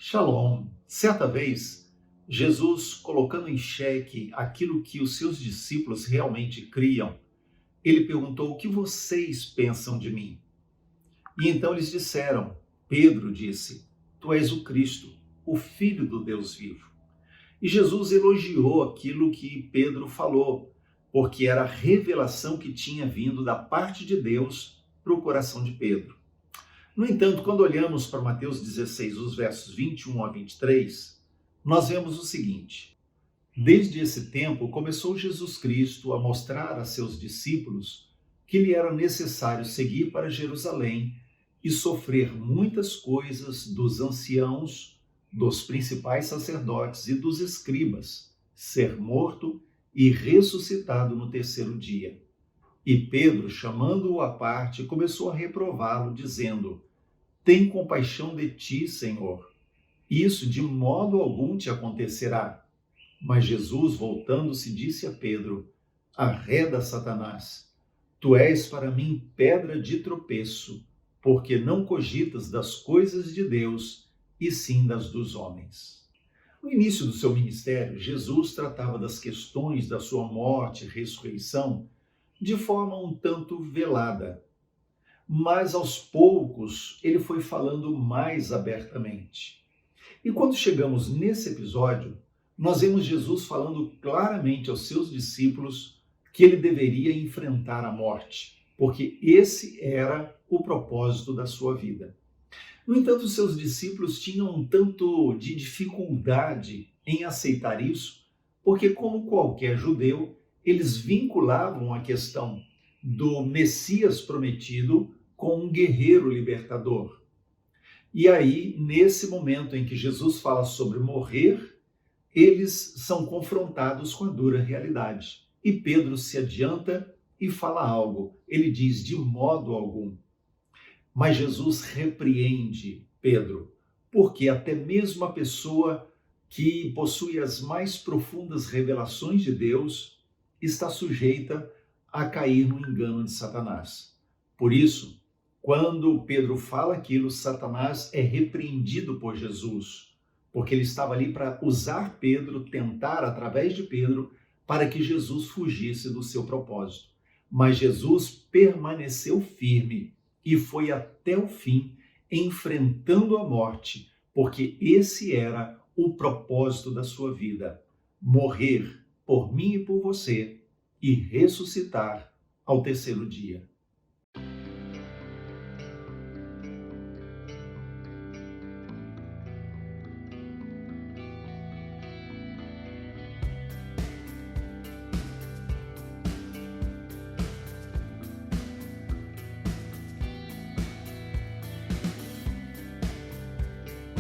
Shalom. Certa vez, Jesus, colocando em xeque aquilo que os seus discípulos realmente criam, ele perguntou: "O que vocês pensam de mim?" E então eles disseram, Pedro disse: "Tu és o Cristo, o Filho do Deus vivo." E Jesus elogiou aquilo que Pedro falou, porque era a revelação que tinha vindo da parte de Deus para o coração de Pedro. No entanto, quando olhamos para Mateus 16, os versos 21 a 23, nós vemos o seguinte: desde esse tempo começou Jesus Cristo a mostrar a seus discípulos que lhe era necessário seguir para Jerusalém e sofrer muitas coisas dos anciãos, dos principais sacerdotes e dos escribas, ser morto e ressuscitado no terceiro dia. E Pedro, chamando-o à parte, começou a reprová-lo, dizendo: "Tem compaixão de ti, Senhor. Isso de modo algum te acontecerá." Mas Jesus, voltando-se, disse a Pedro: "Arreda, Satanás. Tu és para mim pedra de tropeço, porque não cogitas das coisas de Deus, e sim das dos homens." No início do seu ministério, Jesus tratava das questões da sua morte e ressurreição de forma um tanto velada. Mas aos poucos ele foi falando mais abertamente. E quando chegamos nesse episódio, nós vemos Jesus falando claramente aos seus discípulos que ele deveria enfrentar a morte, porque esse era o propósito da sua vida. No entanto, os seus discípulos tinham um tanto de dificuldade em aceitar isso, porque, como qualquer judeu, eles vinculavam a questão do Messias prometido com um guerreiro libertador. E aí, nesse momento em que Jesus fala sobre morrer, eles são confrontados com a dura realidade. E Pedro se adianta e fala algo. Ele diz: "De modo algum." Mas Jesus repreende Pedro, porque até mesmo a pessoa que possui as mais profundas revelações de Deus está sujeita a cair no engano de Satanás. Por isso, quando Pedro fala aquilo, Satanás é repreendido por Jesus, porque ele estava ali para usar Pedro, tentar através de Pedro, para que Jesus fugisse do seu propósito. Mas Jesus permaneceu firme e foi até o fim, enfrentando a morte, porque esse era o propósito da sua vida: morrer por mim e por você e ressuscitar ao terceiro dia.